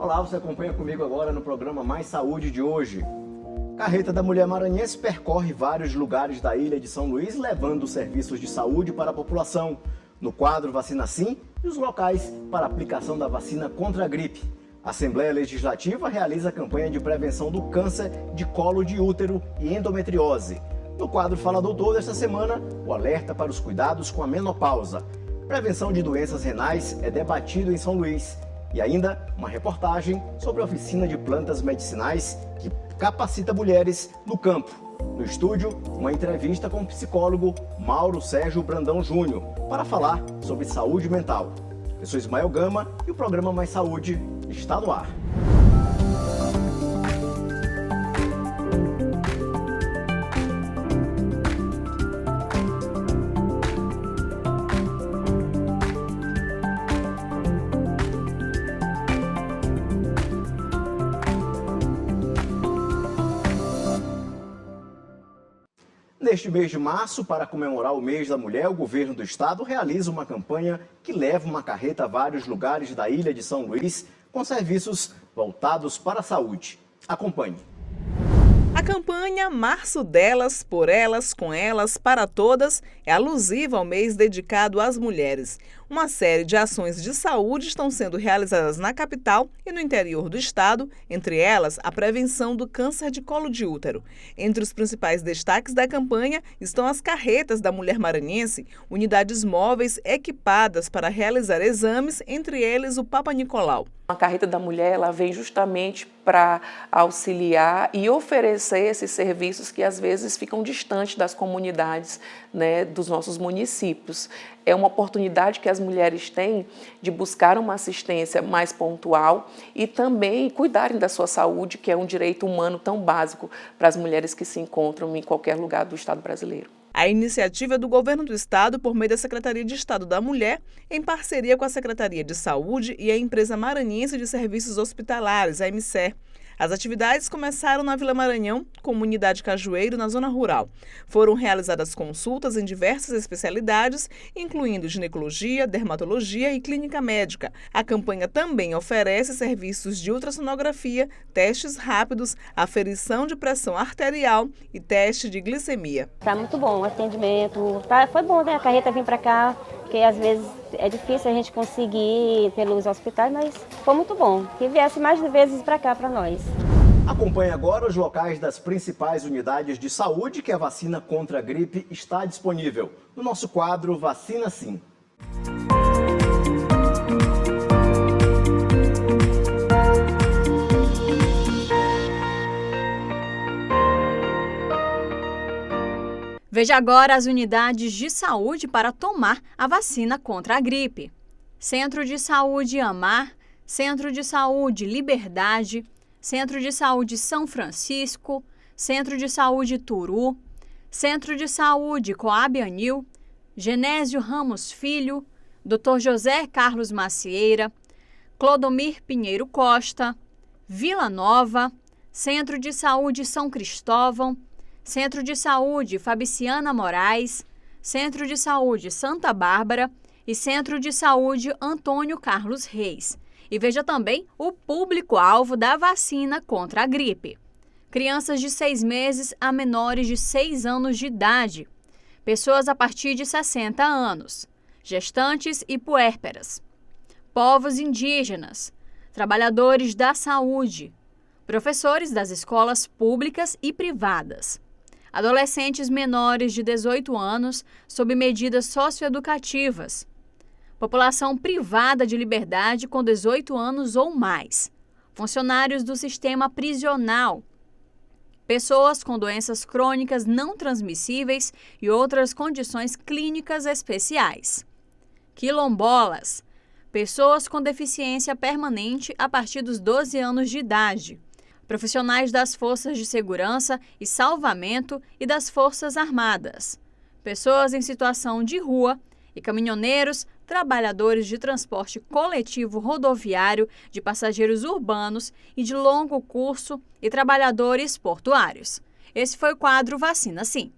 Olá, você acompanha comigo agora no programa Mais Saúde de hoje. Carreta da Mulher Maranhense percorre vários lugares da ilha de São Luís, levando serviços de saúde para a população. No quadro Vacina Sim, e os locais para aplicação da vacina contra a gripe. A Assembleia Legislativa realiza a campanha de prevenção do câncer de colo de útero e endometriose. No quadro Fala Doutor desta semana, o alerta para os cuidados com a menopausa. Prevenção de doenças renais é debatido em São Luís. E ainda uma reportagem sobre a oficina de plantas medicinais que capacita mulheres no campo. No estúdio, uma entrevista com o psicólogo Mauro Sérgio Brandão Júnior para falar sobre saúde mental. Eu sou Ismael Gama e o programa Mais Saúde está no ar. Neste mês de março, para comemorar o mês da mulher, o governo do estado realiza uma campanha que leva uma carreta a vários lugares da ilha de São Luís com serviços voltados para a saúde. Acompanhe. A campanha Março Delas, por Elas, com Elas, para Todas é alusiva ao mês dedicado às mulheres. Uma série de ações de saúde estão sendo realizadas na capital e no interior do estado, entre elas a prevenção do câncer de colo de útero. Entre os principais destaques da campanha estão as carretas da Mulher Maranhense, unidades móveis equipadas para realizar exames, entre eles o Papa Nicolau. A carreta da mulher ela vem justamente para auxiliar e oferecer esses serviços que às vezes ficam distantes das comunidades, né, dos nossos municípios. É uma oportunidade que as mulheres têm de buscar uma assistência mais pontual e também cuidarem da sua saúde, que é um direito humano tão básico para as mulheres que se encontram em qualquer lugar do estado brasileiro. A iniciativa é do Governo do Estado por meio da Secretaria de Estado da Mulher, em parceria com a Secretaria de Saúde e a Empresa Maranhense de Serviços Hospitalares, a EMSER. As atividades começaram na Vila Maranhão, comunidade Cajueiro, na zona rural. Foram realizadas consultas em diversas especialidades, incluindo ginecologia, dermatologia e clínica médica. A campanha também oferece serviços de ultrassonografia, testes rápidos, aferição de pressão arterial e teste de glicemia. Tá muito bom o atendimento, foi bom, né, a carreta vir para cá, porque às vezes é difícil a gente conseguir ir pelos hospitais, mas foi muito bom. Que viesse mais vezes para cá para nós. Acompanhe agora os locais das principais unidades de saúde que a vacina contra a gripe está disponível. No nosso quadro Vacina Sim. Veja agora as unidades de saúde para tomar a vacina contra a gripe. Centro de Saúde Amar, Centro de Saúde Liberdade, Centro de Saúde São Francisco, Centro de Saúde Turu, Centro de Saúde Coab Anil, Genésio Ramos Filho, Dr. José Carlos Macieira, Clodomir Pinheiro Costa, Vila Nova, Centro de Saúde São Cristóvão, Centro de Saúde Fabriciana Moraes, Centro de Saúde Santa Bárbara e Centro de Saúde Antônio Carlos Reis. E veja também o público-alvo da vacina contra a gripe. Crianças de 6 meses a menores de 6 anos de idade, pessoas a partir de 60 anos, gestantes e puérperas, povos indígenas, trabalhadores da saúde, professores das escolas públicas e privadas, adolescentes menores de 18 anos sob medidas socioeducativas, população privada de liberdade com 18 anos ou mais, funcionários do sistema prisional, pessoas com doenças crônicas não transmissíveis e outras condições clínicas especiais, quilombolas, pessoas com deficiência permanente a partir dos 12 anos de idade, profissionais das forças de segurança e salvamento e das Forças Armadas, pessoas em situação de rua e caminhoneiros, trabalhadores de transporte coletivo rodoviário, de passageiros urbanos e de longo curso e trabalhadores portuários. Esse foi o quadro Vacina Sim.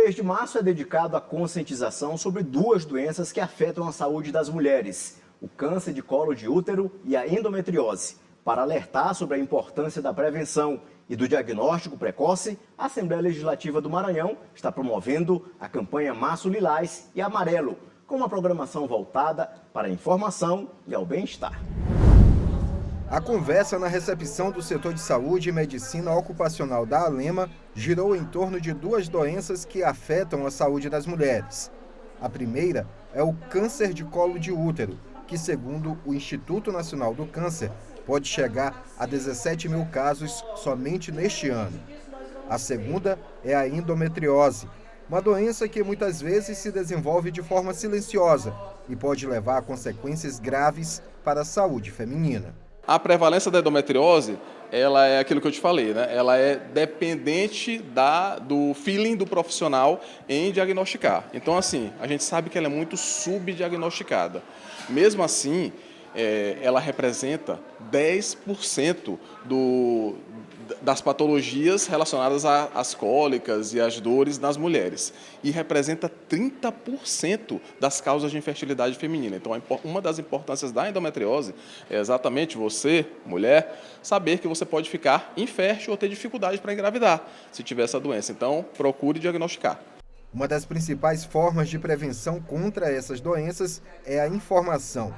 mês de março é dedicado à conscientização sobre duas doenças que afetam a saúde das mulheres: o câncer de colo de útero e a endometriose. Para alertar sobre a importância da prevenção e do diagnóstico precoce, a Assembleia Legislativa do Maranhão está promovendo a campanha Março Lilás e Amarelo, com uma programação voltada para a informação e ao bem-estar. A conversa na recepção do setor de saúde e medicina ocupacional da Alema girou em torno de duas doenças que afetam a saúde das mulheres. A primeira é o câncer de colo de útero, que, segundo o Instituto Nacional do Câncer, pode chegar a 17 mil casos somente neste ano. A segunda é a endometriose, uma doença que muitas vezes se desenvolve de forma silenciosa e pode levar a consequências graves para a saúde feminina. A prevalência da endometriose, ela é aquilo que eu te falei, né? Ela é dependente do feeling do profissional em diagnosticar. Então, assim, a gente sabe que ela é muito subdiagnosticada. Mesmo assim, ela representa 10% das patologias relacionadas às cólicas e às dores nas mulheres e representa 30% das causas de infertilidade feminina. Então, uma das importâncias da endometriose é exatamente você, mulher, saber que você pode ficar infértil ou ter dificuldade para engravidar se tiver essa doença. Então, procure diagnosticar. Uma das principais formas de prevenção contra essas doenças é a informação.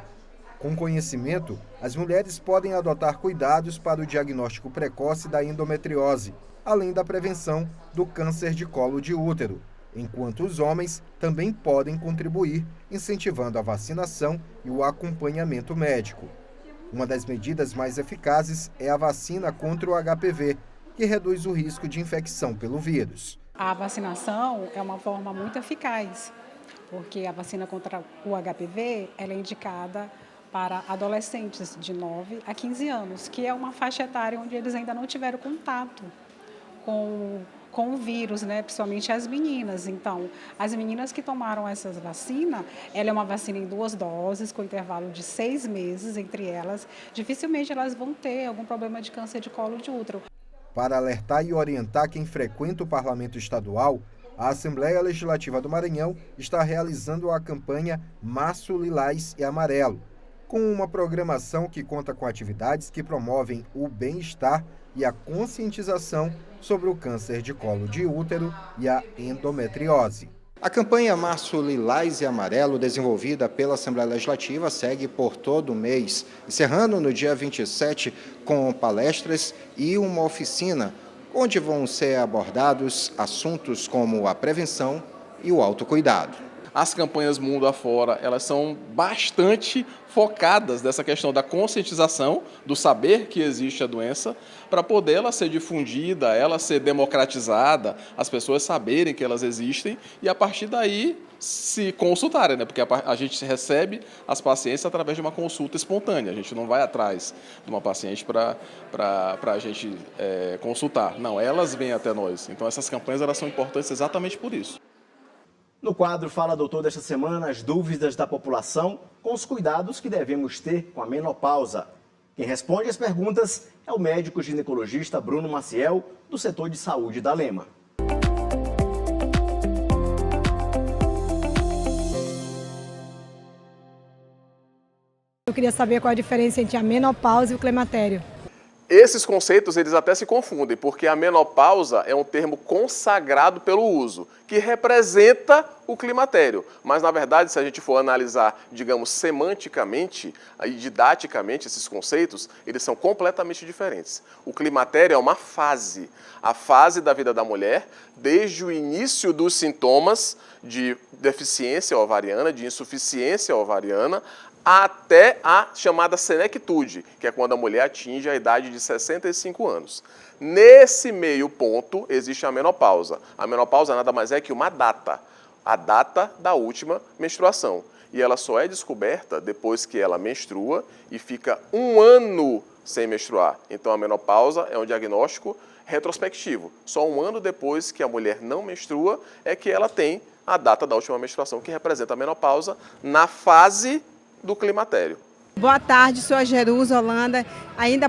Com conhecimento, as mulheres podem adotar cuidados para o diagnóstico precoce da endometriose, além da prevenção do câncer de colo de útero, enquanto os homens também podem contribuir, incentivando a vacinação e o acompanhamento médico. Uma das medidas mais eficazes é a vacina contra o HPV, que reduz o risco de infecção pelo vírus. A vacinação é uma forma muito eficaz, porque a vacina contra o HPV ela é indicada para adolescentes de 9 a 15 anos, que é uma faixa etária onde eles ainda não tiveram contato com o vírus, né? Principalmente as meninas. Então, as meninas que tomaram essa vacina, ela é uma vacina em 2 doses, com intervalo de 6 meses entre elas, dificilmente elas vão ter algum problema de câncer de colo de útero. Para alertar e orientar quem frequenta o Parlamento Estadual, a Assembleia Legislativa do Maranhão está realizando a campanha Março Lilás e Amarelo, com uma programação que conta com atividades que promovem o bem-estar e a conscientização sobre o câncer de colo de útero e a endometriose. A campanha Março Lilás e Amarelo, desenvolvida pela Assembleia Legislativa, segue por todo o mês, encerrando no dia 27 com palestras e uma oficina, onde vão ser abordados assuntos como a prevenção e o autocuidado. As campanhas mundo afora, elas são bastante focadas nessa questão da conscientização, do saber que existe a doença, para poder ela ser difundida, ela ser democratizada, as pessoas saberem que elas existem e a partir daí se consultarem, né? Porque a gente recebe as pacientes através de uma consulta espontânea, a gente não vai atrás de uma paciente para a gente consultar, não, elas vêm até nós. Então essas campanhas elas são importantes exatamente por isso. No quadro Fala Doutor desta semana, as dúvidas da população com os cuidados que devemos ter com a menopausa. Quem responde as perguntas é o médico ginecologista Bruno Maciel, do setor de saúde da Alema. Eu queria saber qual a diferença entre a menopausa e o climatério. Esses conceitos eles até se confundem, porque a menopausa é um termo consagrado pelo uso, que representa o climatério. Mas, na verdade, se a gente for analisar, digamos, semanticamente e didaticamente esses conceitos, eles são completamente diferentes. O climatério é uma fase, a fase da vida da mulher, desde o início dos sintomas de deficiência ovariana, de insuficiência ovariana, até a chamada senectude, que é quando a mulher atinge a idade de 65 anos. Nesse meio ponto existe a menopausa. A menopausa nada mais é que uma data, a data da última menstruação. E ela só é descoberta depois que ela menstrua e fica 1 ano sem menstruar. Então a menopausa é um diagnóstico retrospectivo. Só 1 ano depois que a mulher não menstrua é que ela tem a data da última menstruação, que representa a menopausa na fase do climatério. Boa tarde, sou a Jerusa Holanda. Ainda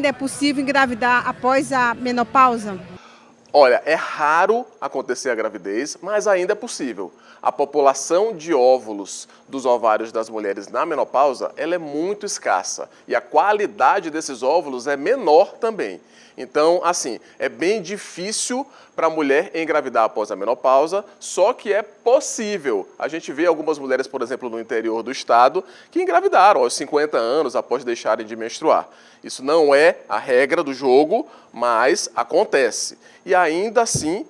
é possível engravidar após a menopausa? Olha, é raro acontecer a gravidez, mas ainda é possível. A população de óvulos dos ovários das mulheres na menopausa, ela é muito escassa e a qualidade desses óvulos é menor também. Então, assim, é bem difícil para a mulher engravidar após a menopausa, só que é possível. A gente vê algumas mulheres, por exemplo, no interior do estado, que engravidaram aos 50 anos após deixarem de menstruar. Isso não é a regra do jogo, mas acontece. E ainda assim,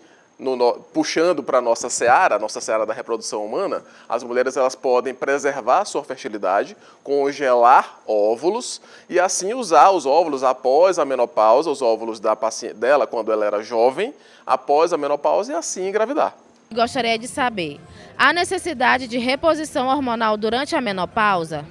puxando para a nossa seara da reprodução humana, as mulheres elas podem preservar a sua fertilidade, congelar óvulos e assim usar os óvulos após a menopausa, os óvulos da paciente dela quando ela era jovem, após a menopausa e assim engravidar. Gostaria de saber, há necessidade de reposição hormonal durante a menopausa?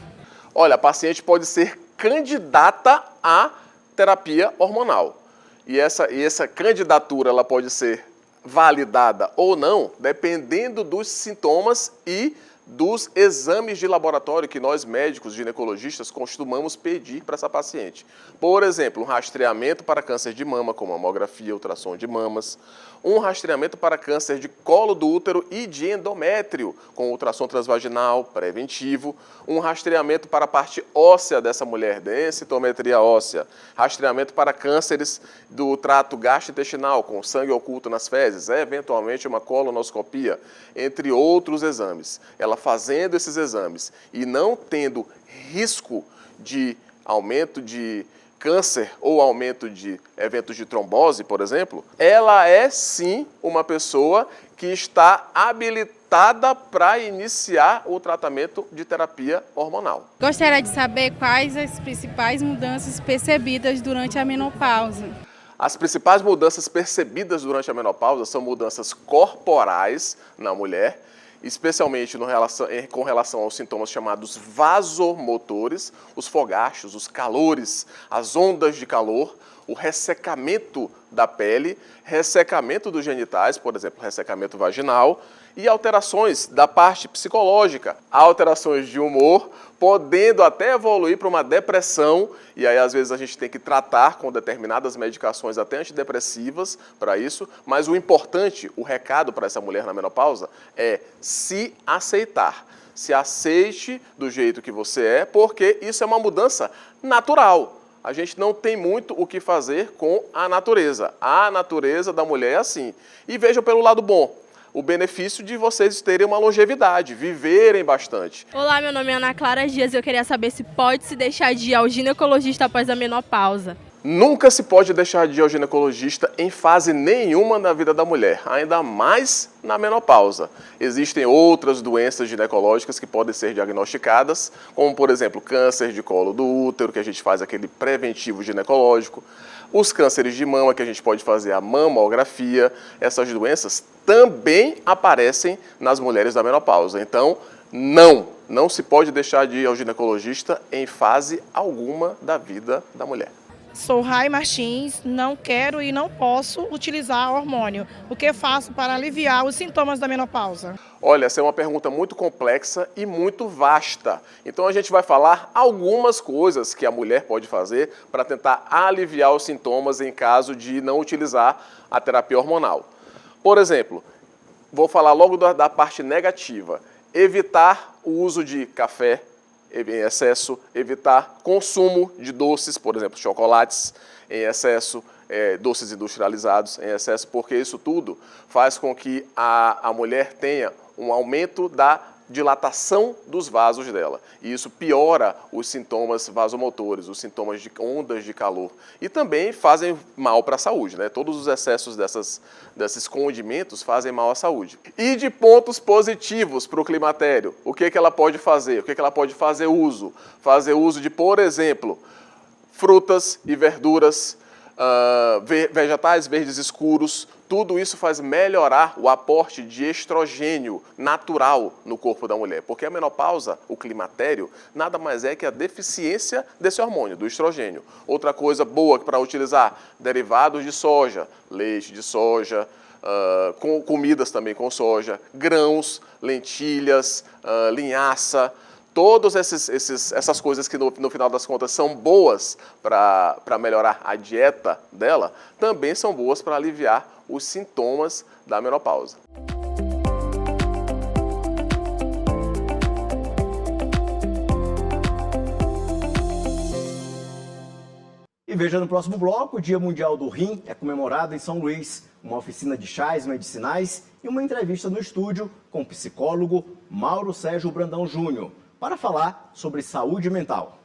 Olha, a paciente pode ser candidata à terapia hormonal. E essa candidatura ela pode ser validada ou não, dependendo dos sintomas e dos exames de laboratório que nós médicos ginecologistas costumamos pedir para essa paciente. Por exemplo, um rastreamento para câncer de mama, como mamografia, ultrassom de mamas, um rastreamento para câncer de colo do útero e de endométrio, com ultrassom transvaginal preventivo, um rastreamento para a parte óssea dessa mulher, densitometria óssea, rastreamento para cânceres do trato gastrointestinal, com sangue oculto nas fezes, eventualmente uma colonoscopia, entre outros exames. Ela fazendo esses exames e não tendo risco de aumento de câncer ou aumento de eventos de trombose, por exemplo, ela é sim uma pessoa que está habilitada para iniciar o tratamento de terapia hormonal. Gostaria de saber quais as principais mudanças percebidas durante a menopausa. As principais mudanças percebidas durante a menopausa são mudanças corporais na mulher, especialmente com relação aos sintomas chamados vasomotores, os fogachos, os calores, as ondas de calor, o ressecamento da pele, ressecamento dos genitais, por exemplo, ressecamento vaginal, e alterações da parte psicológica, alterações de humor, podendo até evoluir para uma depressão, e aí às vezes a gente tem que tratar com determinadas medicações até antidepressivas para isso, mas o importante, o recado para essa mulher na menopausa é se aceitar. Se aceite do jeito que você é, porque isso é uma mudança natural. A gente não tem muito o que fazer com a natureza. A natureza da mulher é assim. E vejam pelo lado bom, o benefício de vocês terem uma longevidade, viverem bastante. Olá, meu nome é Ana Clara Dias e eu queria saber se pode se deixar de ir ao ginecologista após a menopausa. Nunca se pode deixar de ir ao ginecologista em fase nenhuma na vida da mulher, ainda mais na menopausa. Existem outras doenças ginecológicas que podem ser diagnosticadas, como por exemplo câncer de colo do útero, que a gente faz aquele preventivo ginecológico, os cânceres de mama, que a gente pode fazer a mamografia. Essas doenças também aparecem nas mulheres da menopausa. Então, não se pode deixar de ir ao ginecologista em fase alguma da vida da mulher. Sou Rai Martins, não quero e não posso utilizar hormônio. O que faço para aliviar os sintomas da menopausa? Olha, essa é uma pergunta muito complexa e muito vasta. Então a gente vai falar algumas coisas que a mulher pode fazer para tentar aliviar os sintomas em caso de não utilizar a terapia hormonal. Por exemplo, vou falar logo da parte negativa. Evitar o uso de café em excesso, evitar consumo de doces, por exemplo, chocolates em excesso, doces industrializados em excesso, porque isso tudo faz com que a mulher tenha um aumento da dilatação dos vasos dela. E isso piora os sintomas vasomotores, os sintomas de ondas de calor. E também fazem mal para a saúde, né? Todos os excessos desses condimentos fazem mal à saúde. E de pontos positivos para o climatério, o que ela pode fazer? O que ela pode fazer uso? Fazer uso de, por exemplo, frutas e verduras, vegetais verdes escuros. Tudo isso faz melhorar o aporte de estrogênio natural no corpo da mulher, porque a menopausa, o climatério, nada mais é que a deficiência desse hormônio, do estrogênio. Outra coisa boa para utilizar, derivados de soja, leite de soja, com comidas também com soja, grãos, lentilhas, linhaça, Todas essas coisas que no final das contas são boas para melhorar a dieta dela, também são boas para aliviar os sintomas da menopausa. E veja no próximo bloco, o Dia Mundial do Rim é comemorado em São Luís, uma oficina de chás medicinais e uma entrevista no estúdio com o psicólogo Mauro Sérgio Brandão Júnior, para falar sobre saúde mental.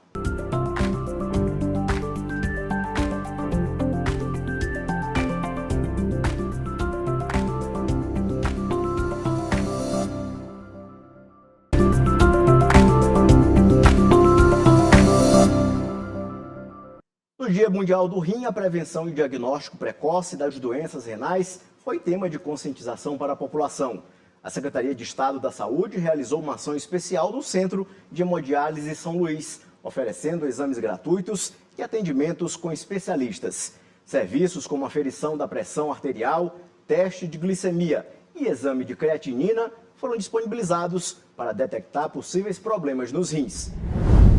No Dia Mundial do Rim, a prevenção e diagnóstico precoce das doenças renais foi tema de conscientização para a população. A Secretaria de Estado da Saúde realizou uma ação especial no Centro de Hemodiálise São Luís, oferecendo exames gratuitos e atendimentos com especialistas. Serviços como aferição da pressão arterial, teste de glicemia e exame de creatinina foram disponibilizados para detectar possíveis problemas nos rins.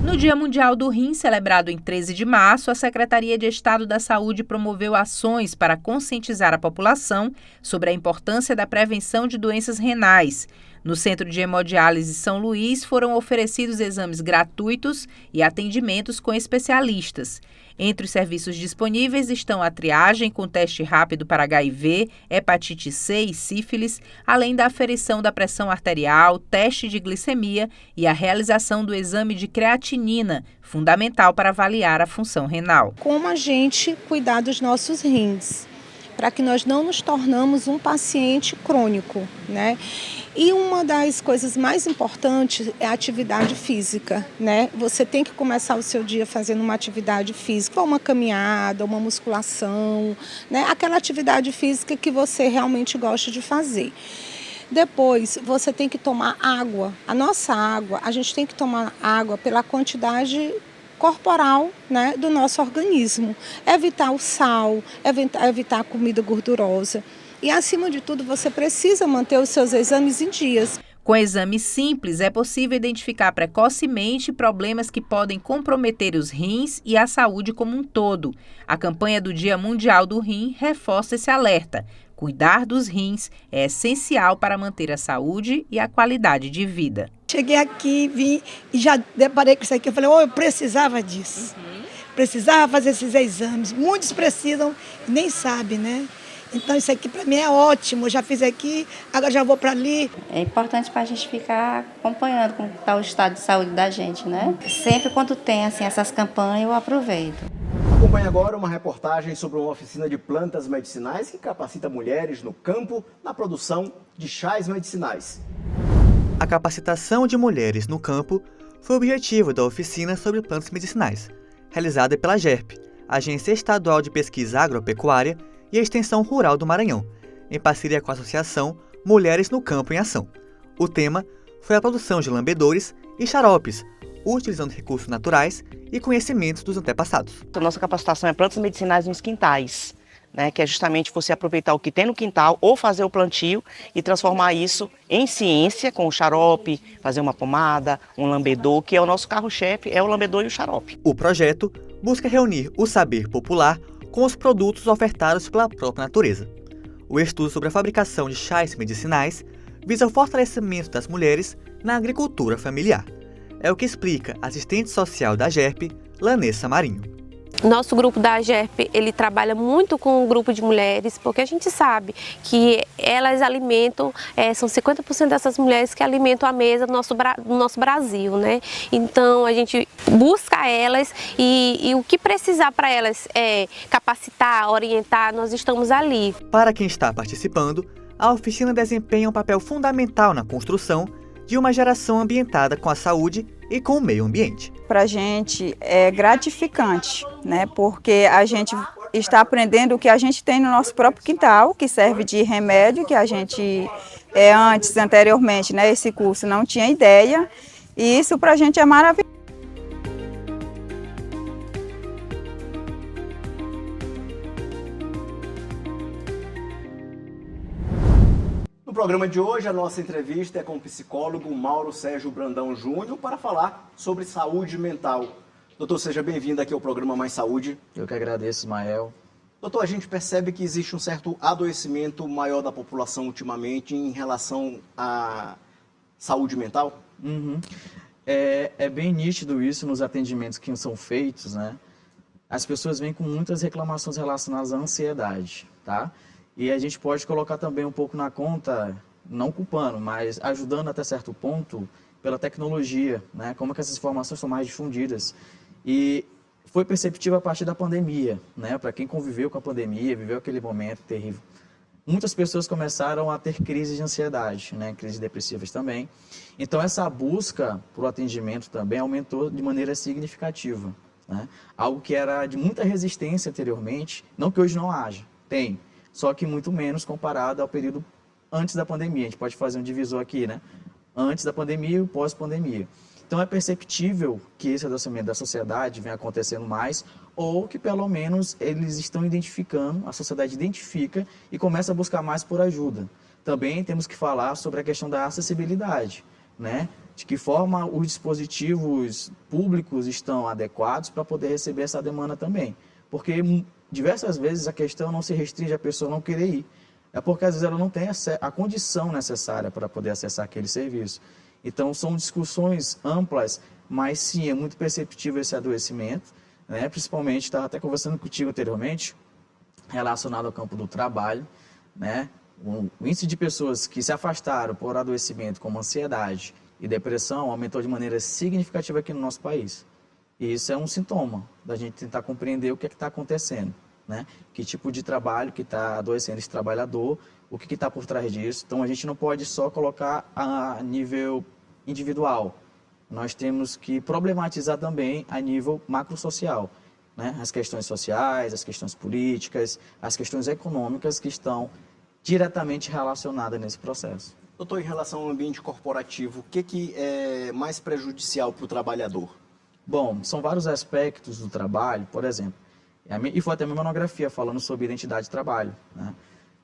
No Dia Mundial do Rim, celebrado em 13 de março, a Secretaria de Estado da Saúde promoveu ações para conscientizar a população sobre a importância da prevenção de doenças renais. No Centro de Hemodiálise São Luís foram oferecidos exames gratuitos e atendimentos com especialistas. Entre os serviços disponíveis estão a triagem com teste rápido para HIV, hepatite C e sífilis, além da aferição da pressão arterial, teste de glicemia e a realização do exame de creatinina, fundamental para avaliar a função renal. Como a gente cuidar dos nossos rins, para que nós não nos tornamos um paciente crônico, né? E uma das coisas mais importantes é a atividade física, né? Você tem que começar o seu dia fazendo uma atividade física, uma caminhada, uma musculação, né? Aquela atividade física que você realmente gosta de fazer. Depois, você tem que tomar água. A nossa água, a gente tem que tomar água pela quantidade corporal, né, do nosso organismo. Evitar o sal, evitar a comida gordurosa. E, acima de tudo, você precisa manter os seus exames em dias. Com exames simples, é possível identificar precocemente problemas que podem comprometer os rins e a saúde como um todo. A campanha do Dia Mundial do Rim reforça esse alerta. Cuidar dos rins é essencial para manter a saúde e a qualidade de vida. Cheguei aqui, vim e já deparei com isso aqui. Eu falei, eu precisava disso. Precisava fazer esses exames. Muitos precisam e nem sabem, né? Então isso aqui para mim é ótimo. Eu já fiz aqui, agora já vou para ali. É importante para a gente ficar acompanhando como está o estado de saúde da gente, né? Sempre quando tem assim, essas campanhas eu aproveito. Acompanhe agora uma reportagem sobre uma oficina de plantas medicinais que capacita mulheres no campo na produção de chás medicinais. A capacitação de mulheres no campo foi o objetivo da oficina sobre plantas medicinais, realizada pela AGERP, Agência Estadual de Pesquisa Agropecuária e Extensão Rural do Maranhão, em parceria com a Associação Mulheres no Campo em Ação. O tema foi a produção de lambedores e xaropes, utilizando recursos naturais e conhecimentos dos antepassados. A nossa capacitação é plantas medicinais nos quintais, né, que é justamente você aproveitar o que tem no quintal ou fazer o plantio e transformar isso em ciência com o xarope, fazer uma pomada, um lambedor, que é o nosso carro-chefe, é o lambedor e o xarope. O projeto busca reunir o saber popular com os produtos ofertados pela própria natureza. O estudo sobre a fabricação de chás medicinais visa o fortalecimento das mulheres na agricultura familiar. É o que explica a assistente social da AGERP, Lanessa Marinho. Nosso grupo da AGERP, ele trabalha muito com o grupo de mulheres, porque a gente sabe que elas alimentam, são 50% dessas mulheres que alimentam a mesa do nosso Brasil, né? Então a gente busca elas e o que precisar para elas capacitar, orientar, nós estamos ali. Para quem está participando, a oficina desempenha um papel fundamental na construção de uma geração ambientada com a saúde e com o meio ambiente. Para a gente é gratificante, né? Porque a gente está aprendendo o que a gente tem no nosso próprio quintal, que serve de remédio, que a gente anteriormente, né, esse curso não tinha ideia, e isso para a gente é maravilhoso. No No programa de hoje, a nossa entrevista é com o psicólogo Mauro Sérgio Brandão Júnior para falar sobre saúde mental. Doutor, seja bem-vindo aqui ao programa Mais Saúde. Eu que agradeço, Ismael. Doutor, a gente percebe que existe um certo adoecimento maior da população ultimamente em relação à saúde mental? É bem nítido isso nos atendimentos que são feitos, né? As pessoas vêm com muitas reclamações relacionadas à ansiedade, tá? E a gente pode colocar também um pouco na conta, não culpando, mas ajudando até certo ponto pela tecnologia, né? Como que essas informações são mais difundidas. E foi perceptível a partir da pandemia, né? Para quem conviveu com a pandemia, viveu aquele momento terrível. Muitas pessoas começaram a ter crises de ansiedade, né? Crises depressivas também. Então, essa busca por atendimento também aumentou de maneira significativa, né? Algo que era de muita resistência anteriormente, não que hoje não haja, tem, só que muito menos comparado ao período antes da pandemia. A gente pode fazer um divisor aqui, né? Antes da pandemia e pós-pandemia. Então, é perceptível que esse adoecimento da sociedade vem acontecendo mais, ou que pelo menos eles estão identificando, a sociedade identifica e começa a buscar mais por ajuda. Também temos que falar sobre a questão da acessibilidade, né? De que forma os dispositivos públicos estão adequados para poder receber essa demanda também. Porque diversas vezes a questão não se restringe a pessoa não querer ir. É porque às vezes ela não tem a condição necessária para poder acessar aquele serviço. Então são discussões amplas, mas sim, é muito perceptível esse adoecimento, né? Principalmente, estava até conversando contigo anteriormente, relacionado ao campo do trabalho, né? O índice de pessoas que se afastaram por adoecimento como ansiedade e depressão aumentou de maneira significativa aqui no nosso país. E isso é um sintoma da gente tentar compreender o que é que está acontecendo, né? Que tipo de trabalho que está adoecendo esse trabalhador, o que está por trás disso. Então, a gente não pode só colocar a nível individual. Nós temos que problematizar também a nível macrosocial, né? As questões sociais, as questões políticas, as questões econômicas que estão diretamente relacionadas nesse processo. Doutor, em relação ao ambiente corporativo, o que é mais prejudicial para o trabalhador? Bom, são vários aspectos do trabalho, por exemplo, e foi até uma monografia falando sobre identidade de trabalho, né?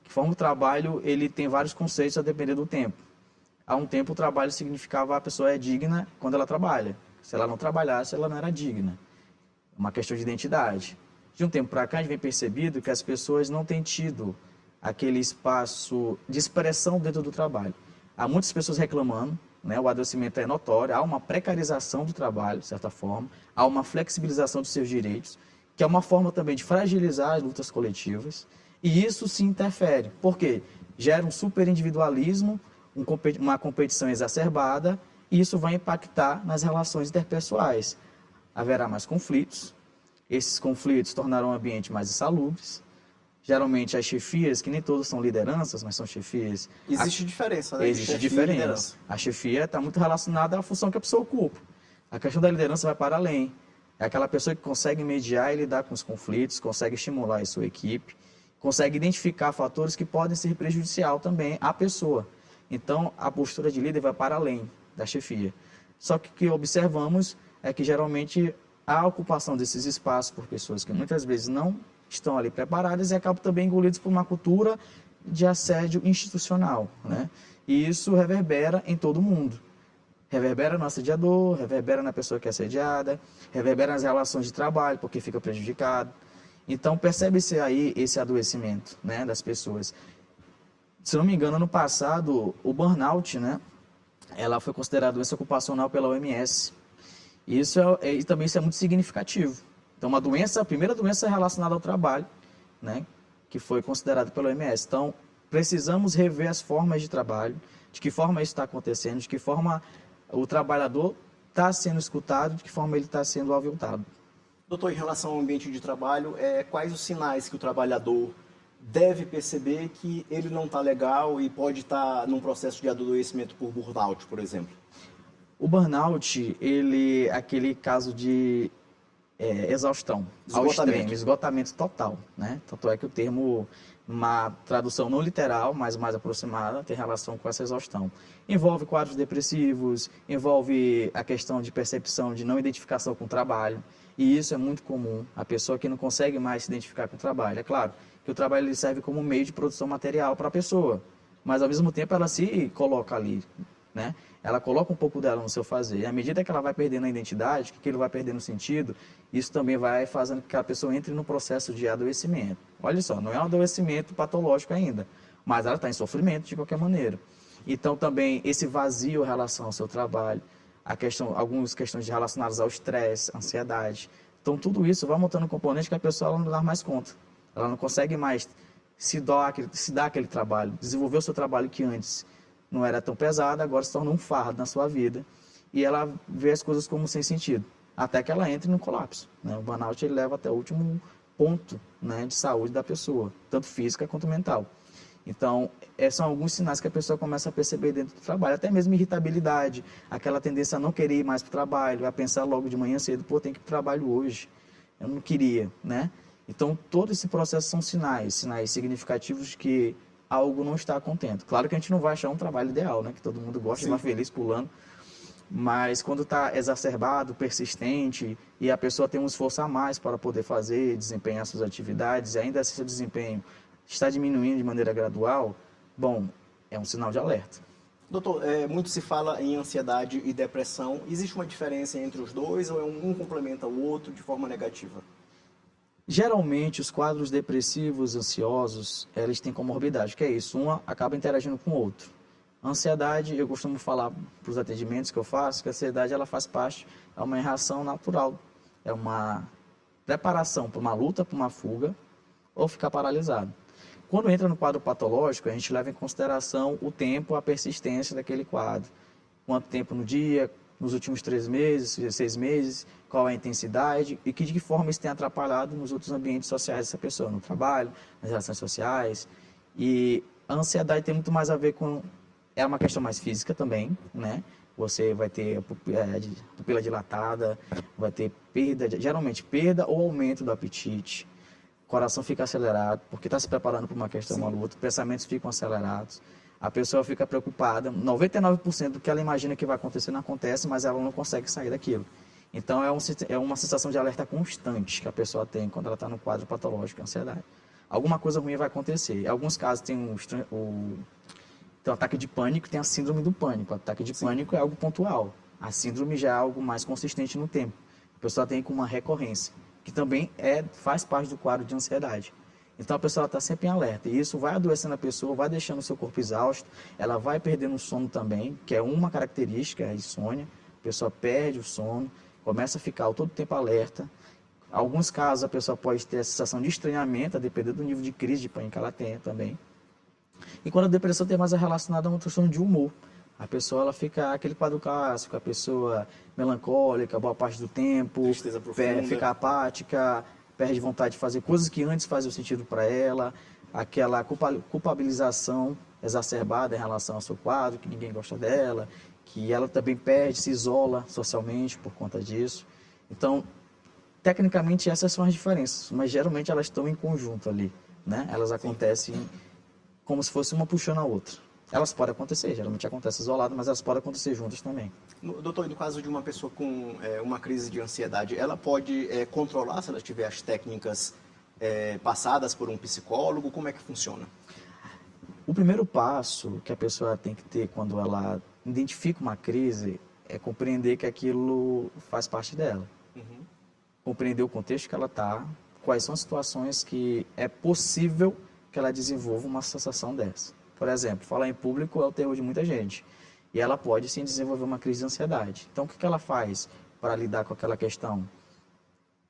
Que forma o trabalho, ele tem vários conceitos a depender do tempo. Há um tempo o trabalho significava a pessoa é digna quando ela trabalha. Se ela não trabalhasse, ela não era digna. Uma questão de identidade. De um tempo para cá, a gente vem percebido que as pessoas não têm tido aquele espaço de expressão dentro do trabalho. Há muitas pessoas reclamando, né? O adoecimento é notório, há uma precarização do trabalho, de certa forma, há uma flexibilização dos seus direitos, que é uma forma também de fragilizar as lutas coletivas, e isso se interfere. Por quê? Gera um superindividualismo, uma competição exacerbada, e isso vai impactar nas relações interpessoais. Haverá mais conflitos, esses conflitos tornarão o ambiente mais insalubres. Geralmente as chefias, que nem todas são lideranças, mas são chefias... Existe diferença, né? Existe diferença. A chefia está muito relacionada à função que a pessoa ocupa. A questão da liderança vai para além. É aquela pessoa que consegue mediar e lidar com os conflitos, consegue estimular a sua equipe, consegue identificar fatores que podem ser prejudicial também à pessoa. Então, a postura de líder vai para além da chefia. Só que o que observamos é que, geralmente, a ocupação desses espaços por pessoas que muitas vezes não estão ali preparadas e acabam também engolidos por uma cultura de assédio institucional, né? E isso reverbera em todo mundo. Reverbera no assediador, reverbera na pessoa que é assediada, reverbera nas relações de trabalho, porque fica prejudicado. Então, percebe-se aí esse adoecimento, né, das pessoas. Se não me engano, no passado, o burnout, né, ela foi considerada doença ocupacional pela OMS. E também isso é muito significativo. Então, a primeira doença relacionada ao trabalho, né, que foi considerada pela OMS. Então, precisamos rever as formas de trabalho, de que forma isso está acontecendo, de que forma o trabalhador está sendo escutado, de que forma ele está sendo aviltado. Doutor, em relação ao ambiente de trabalho, quais os sinais que o trabalhador deve perceber que ele não está legal e pode estar num processo de adoecimento por burnout, por exemplo? O burnout, ele é aquele caso de exaustão, ao extremo, esgotamento total, né? Tanto é que o termo, uma tradução não literal, mas mais aproximada, tem relação com essa exaustão. Envolve quadros depressivos, envolve a questão de percepção de não identificação com o trabalho, e isso é muito comum, a pessoa que não consegue mais se identificar com o trabalho. É claro que o trabalho ele serve como meio de produção material para a pessoa, mas ao mesmo tempo ela se coloca ali, né? Ela coloca um pouco dela no seu fazer. E à medida que ela vai perdendo a identidade, que ele vai perdendo o sentido, isso também vai fazendo com que a pessoa entre no processo de adoecimento. Olha só, não é um adoecimento patológico ainda, mas ela está em sofrimento de qualquer maneira. Então também esse vazio em relação ao seu trabalho, algumas questões relacionadas ao estresse, ansiedade. Então tudo isso vai montando um componente que a pessoa não dá mais conta. Ela não consegue mais se dar aquele trabalho, desenvolver o seu trabalho que antes não era tão pesado, agora se torna um fardo na sua vida. E ela vê as coisas como sem sentido, até que ela entre no colapso, né? O burnout ele leva até o último ponto, né, de saúde da pessoa, tanto física quanto mental. Então, são alguns sinais que a pessoa começa a perceber dentro do trabalho, até mesmo irritabilidade, aquela tendência a não querer ir mais para o trabalho, a pensar logo de manhã cedo, pô, tem que ir para o trabalho hoje, eu não queria, né? Então, todo esse processo são sinais significativos de que algo não está contente. Claro que a gente não vai achar um trabalho ideal, né? Que todo mundo gosta de estar feliz pulando. Mas quando está exacerbado, persistente, e a pessoa tem um esforço a mais para poder fazer, desempenhar suas atividades, e ainda assim seu desempenho está diminuindo de maneira gradual, bom, é um sinal de alerta. Doutor, muito se fala em ansiedade e depressão. Existe uma diferença entre os dois ou um complementa o outro de forma negativa? Geralmente, os quadros depressivos, ansiosos, eles têm comorbidade, que é isso, um acaba interagindo com o outro. A ansiedade, eu costumo falar para os atendimentos que eu faço, que a ansiedade ela faz parte, é uma reação natural, é uma preparação para uma luta, para uma fuga, ou ficar paralisado. Quando entra no quadro patológico, a gente leva em consideração o tempo, a persistência daquele quadro. Quanto tempo no dia, nos últimos 3 meses, 6 meses, qual é a intensidade e de que forma isso tem atrapalhado nos outros ambientes sociais dessa pessoa, no trabalho, nas relações sociais. E a ansiedade tem muito mais a ver com... É uma questão mais física também, né? Você vai ter a pupila dilatada, vai ter perda, geralmente perda ou aumento do apetite. O coração fica acelerado, porque está se preparando para uma questão, uma luta, pensamentos ficam acelerados. A pessoa fica preocupada, 99% do que ela imagina que vai acontecer não acontece, mas ela não consegue sair daquilo. Então é uma sensação de alerta constante que a pessoa tem quando ela está no quadro patológico, ansiedade. Alguma coisa ruim vai acontecer. Em alguns casos tem o ataque de pânico, tem a síndrome do pânico. O ataque de pânico é algo pontual. A síndrome já é algo mais consistente no tempo. A pessoa tem com uma recorrência, que também faz parte do quadro de ansiedade. Então a pessoa está sempre em alerta, e isso vai adoecendo a pessoa, vai deixando o seu corpo exausto, ela vai perdendo o sono também, que é uma característica, a insônia. A pessoa perde o sono, começa a ficar todo o tempo alerta. Em alguns casos a pessoa pode ter a sensação de estranhamento, a depender do nível de crise de pânico que ela tenha também. E quando a depressão tem mais relacionada a uma transtorno de humor, a pessoa ela fica aquele quadro clássico, a pessoa melancólica, boa parte do tempo, fica apática, perde vontade de fazer coisas que antes faziam sentido para ela, aquela culpabilização exacerbada em relação ao seu quadro, que ninguém gosta dela, que ela também perde, se isola socialmente por conta disso. Então, tecnicamente essas são as diferenças, mas geralmente elas estão em conjunto ali, né? Elas acontecem como se fosse uma puxando a outra. Elas podem acontecer, geralmente acontece isolado, mas elas podem acontecer juntas também. Doutor, no caso de uma pessoa com uma crise de ansiedade, ela pode controlar se ela tiver as técnicas passadas por um psicólogo? Como é que funciona? O primeiro passo que a pessoa tem que ter quando ela identifica uma crise é compreender que aquilo faz parte dela. Uhum. Compreender o contexto que ela está, quais são as situações que é possível que ela desenvolva uma sensação dessa. Por exemplo, falar em público é o terror de muita gente. E ela pode, sim, desenvolver uma crise de ansiedade. Então, o que ela faz para lidar com aquela questão?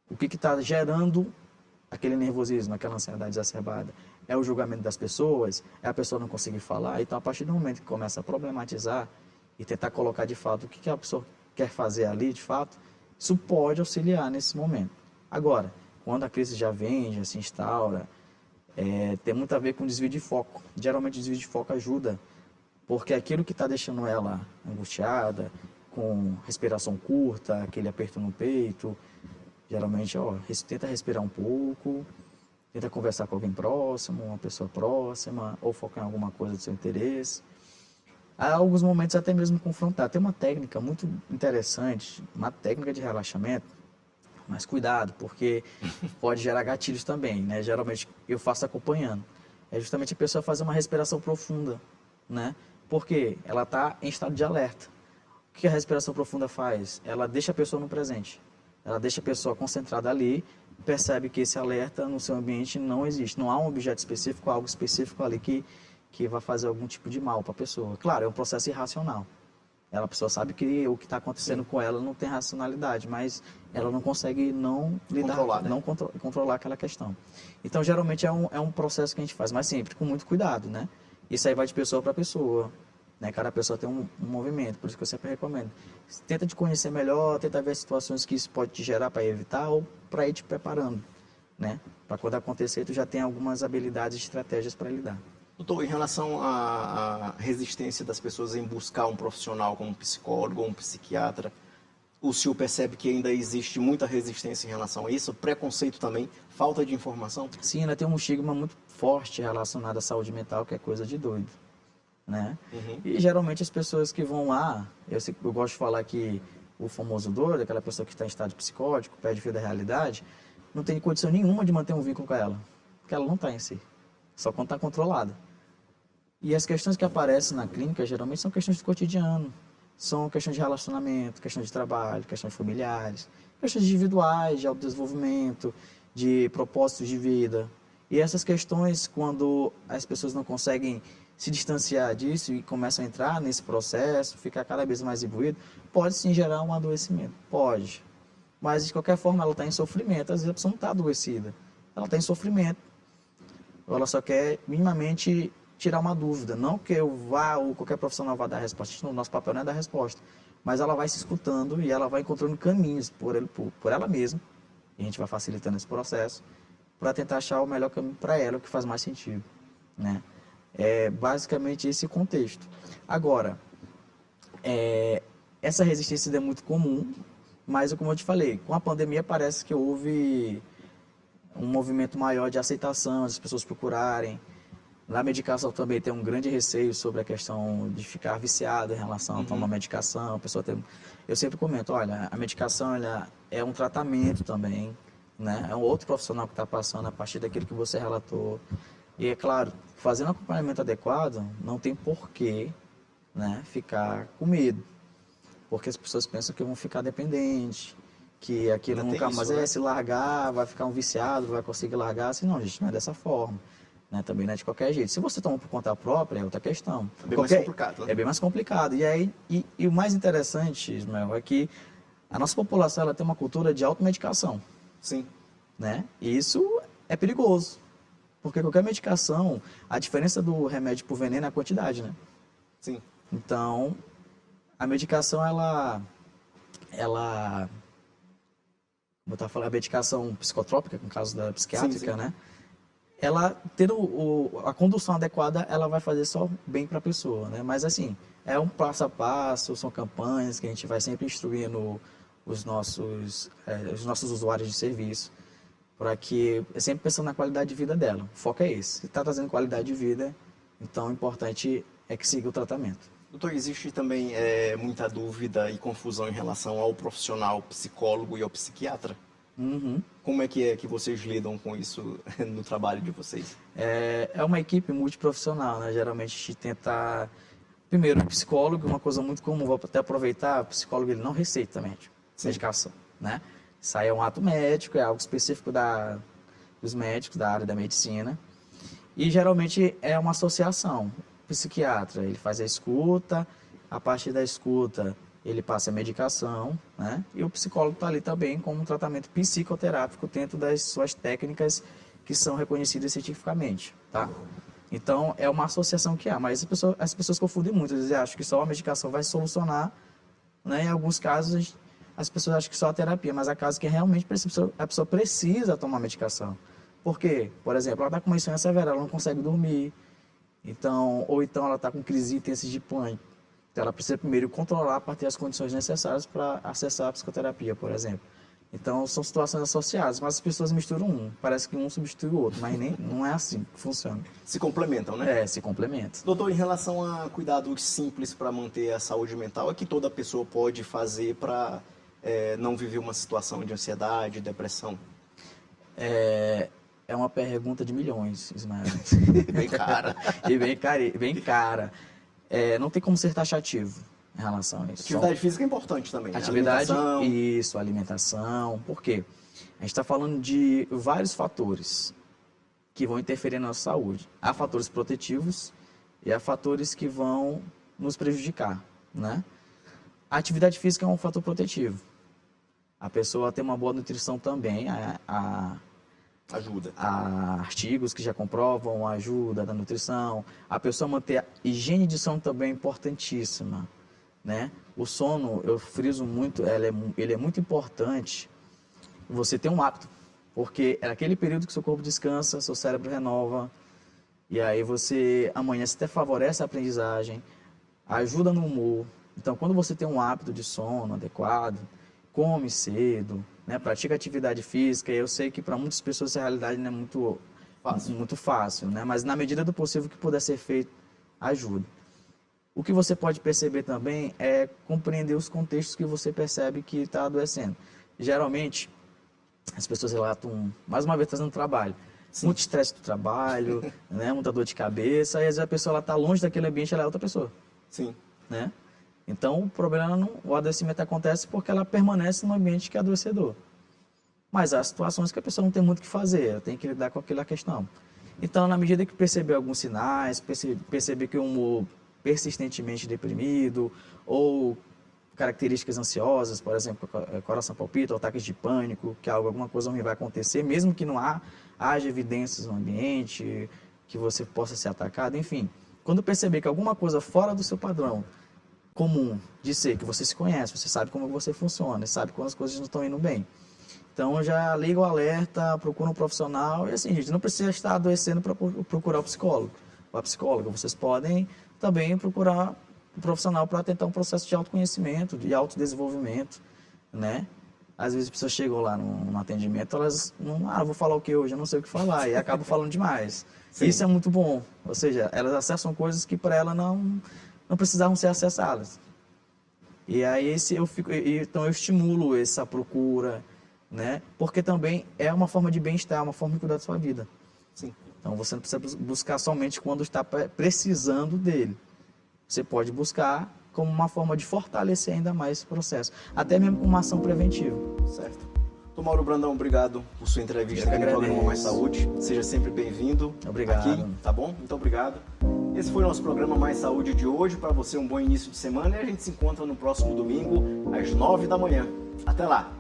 O que está gerando aquele nervosismo, aquela ansiedade exacerbada? É o julgamento das pessoas? É a pessoa não conseguir falar? Então, a partir do momento que começa a problematizar e tentar colocar, de fato, o que a pessoa quer fazer ali, de fato, isso pode auxiliar nesse momento. Agora, quando a crise já vem, já se instaura, tem muito a ver com desvio de foco. Geralmente o desvio de foco ajuda, porque aquilo que está deixando ela angustiada, com respiração curta, aquele aperto no peito, geralmente tenta respirar um pouco, tenta conversar com alguém próximo, uma pessoa próxima, ou focar em alguma coisa do seu interesse. Há alguns momentos até mesmo confrontar. Tem uma técnica muito interessante, uma técnica de relaxamento, mas cuidado, porque pode gerar gatilhos também, né? Geralmente eu faço acompanhando. É justamente a pessoa fazer uma respiração profunda, né? Porque ela está em estado de alerta. O que a respiração profunda faz? Ela deixa a pessoa no presente. Ela deixa a pessoa concentrada ali, percebe que esse alerta no seu ambiente não existe. Não há um objeto específico, algo específico ali que vai fazer algum tipo de mal para a pessoa. Claro, é um processo irracional. A pessoa sabe que o que está acontecendo com ela não tem racionalidade, mas ela não consegue não lidar, controlar aquela questão. Então, geralmente, é um processo que a gente faz, mas sempre com muito cuidado, né? Isso aí vai de pessoa para pessoa, né? Cada pessoa tem um movimento, por isso que eu sempre recomendo. Tenta te conhecer melhor, tenta ver situações que isso pode te gerar para evitar ou para ir te preparando, né? Para quando acontecer, tu já tem algumas habilidades e estratégias para lidar. Doutor, em relação à resistência das pessoas em buscar um profissional como um psicólogo ou um psiquiatra, o senhor percebe que ainda existe muita resistência em relação a isso? Preconceito também? Falta de informação? Sim, ainda tem um estigma muito forte relacionado à saúde mental, que é coisa de doido, né? E geralmente as pessoas que vão lá, eu gosto de falar que o famoso doido, aquela pessoa que está em estado psicótico, perde fio da realidade, não tem condição nenhuma de manter um vínculo com ela, porque ela não está em si, só quando está controlada. E as questões que aparecem na clínica, geralmente, são questões do cotidiano. São questões de relacionamento, questões de trabalho, questões familiares, questões individuais, de autodesenvolvimento, de propósitos de vida. E essas questões, quando as pessoas não conseguem se distanciar disso e começam a entrar nesse processo, ficar cada vez mais imbuído, pode sim gerar um adoecimento. Pode. Mas, de qualquer forma, ela está em sofrimento. Às vezes a pessoa não está adoecida. Ela está em sofrimento. Ela só quer minimamente tirar uma dúvida, não que eu vá ou qualquer profissional vá dar a resposta, o nosso papel não é dar a resposta, mas ela vai se escutando e ela vai encontrando caminhos por ela mesma, e a gente vai facilitando esse processo, para tentar achar o melhor caminho para ela, o que faz mais sentido, né? É basicamente esse contexto. Agora, essa resistência é muito comum, mas como eu te falei, com a pandemia parece que houve um movimento maior de aceitação, as pessoas procurarem. Na medicação também tem um grande receio sobre a questão de ficar viciado em relação a tomar medicação. A pessoa tem... Eu sempre comento, olha, a medicação ela é um tratamento também, né? É um outro profissional que está passando a partir daquilo que você relatou. E é claro, fazendo um acompanhamento adequado, não tem porquê, né, ficar com medo. Porque as pessoas pensam que vão ficar dependentes, que aquilo nunca mais se largar, vai ficar um viciado, vai conseguir largar. Assim, não, gente, não é dessa forma. Né, também não é de qualquer jeito. Se você toma por conta própria, é outra questão. É bem mais complicado, né? É bem mais complicado. E o mais interessante, Ismael, é que a nossa população ela tem uma cultura de automedicação. Sim. Né? E isso é perigoso. Porque qualquer medicação, a diferença do remédio por veneno é a quantidade, né? Sim. Então, a medicação, ela como eu estava falando, a medicação psicotrópica, no caso da psiquiátrica, sim. né? Ela, tendo a condução adequada, ela vai fazer só bem para a pessoa, né? Mas, assim, é um passo a passo, são campanhas que a gente vai sempre instruindo os nossos usuários de serviço, para que, sempre pensando na qualidade de vida dela. O foco é esse. Se está trazendo qualidade de vida, então o importante é que siga o tratamento. Doutor, existe também muita dúvida e confusão em relação ao profissional psicólogo e ao psiquiatra? Como é que vocês lidam com isso no trabalho de vocês? É uma equipe multiprofissional, né? Geralmente a gente tenta... Primeiro, o psicólogo, uma coisa muito comum, vou até aproveitar, o psicólogo ele não receita medicação, né? Isso aí é um ato médico, é algo específico dos médicos, da área da medicina. E geralmente é uma associação. O psiquiatra, ele faz a escuta, a partir da escuta ele passa a medicação, né? E o psicólogo está ali também como um tratamento psicoterápico dentro das suas técnicas que são reconhecidas cientificamente, tá? Então, é uma associação que há, mas as pessoas confundem muito, eles acham que só a medicação vai solucionar, né? Em alguns casos, as pessoas acham que só a terapia, mas há casos que realmente a pessoa precisa tomar medicação. Por quê? Por exemplo, ela está com uma insônia severa, ela não consegue dormir, ou então ela está com crise intensa de pânico. Então, ela precisa primeiro controlar para ter as condições necessárias para acessar a psicoterapia, por exemplo. Então, são situações associadas, mas as pessoas misturam parece que um substitui o outro, mas não é assim que funciona. Se complementam, né? Se complementam. Doutor, em relação a cuidados simples para manter a saúde mental, é que toda pessoa pode fazer para não viver uma situação de ansiedade, depressão? É uma pergunta de milhões, Ismael. Bem cara. Bem cara. não tem como ser taxativo em relação a isso. Atividade física é importante também. Atividade, alimentação. Por quê? A gente está falando de vários fatores que vão interferir na nossa saúde. Há fatores protetivos e há fatores que vão nos prejudicar, né? A atividade física é um fator protetivo. A pessoa tem uma boa nutrição também, ajuda. Há artigos que já comprovam a ajuda da nutrição. A pessoa manter a higiene de sono também é importantíssima, né? O sono, eu friso muito, ele é muito importante você ter um hábito, porque é naquele período que seu corpo descansa, seu cérebro renova, e aí você amanhece, até favorece a aprendizagem, ajuda no humor. Então, quando você tem um hábito de sono adequado, come cedo, né, pratica atividade física, eu sei que para muitas pessoas essa realidade não é muito fácil, né, mas na medida do possível que puder ser feito, ajuda. O que você pode perceber também é compreender os contextos que você percebe que está adoecendo. Geralmente, as pessoas relatam, mais uma vez, fazendo trabalho. Sim. Muito estresse do trabalho, né, muita dor de cabeça, e às vezes a pessoa está longe daquele ambiente, ela é outra pessoa. Sim. Né? Então, o problema o adoecimento acontece porque ela permanece no ambiente que é adoecedor. Mas há situações que a pessoa não tem muito o que fazer, ela tem que lidar com aquela questão. Então, na medida que perceber alguns sinais, perceber que o humor persistentemente deprimido, ou características ansiosas, por exemplo, coração palpita, ou ataques de pânico, que alguma coisa ruim vai acontecer, mesmo que não haja evidências no ambiente, que você possa ser atacado, enfim. Quando perceber que alguma coisa fora do seu padrão comum de ser, que você se conhece, você sabe como você funciona, sabe quando as coisas não estão indo bem. Então, já liga o alerta, procura um profissional, e assim, gente, não precisa estar adoecendo para procurar o psicólogo ou a psicóloga. Vocês podem também procurar um profissional para tentar um processo de autoconhecimento, de autodesenvolvimento, né? Às vezes as pessoas chegam lá no atendimento, elas não, vou falar o que hoje, eu não sei o que falar, e acabam falando demais. Sim. Isso é muito bom, ou seja, elas acessam coisas que para ela não precisavam ser acessadas. E aí então eu estimulo essa procura, né? Porque também é uma forma de bem-estar, uma forma de cuidar da sua vida. Sim. Então você não precisa buscar somente quando está precisando dele. Você pode buscar como uma forma de fortalecer ainda mais esse processo, até mesmo com uma ação preventiva. Certo. Dr. Mauro Brandão, obrigado por sua entrevista aqui no programa Mais Saúde. Seja sempre bem-vindo. Obrigado. Aqui, tá bom? Muito obrigado. Esse foi o nosso programa Mais Saúde de hoje. Para você, um bom início de semana, e a gente se encontra no próximo domingo, às 9 da manhã. Até lá!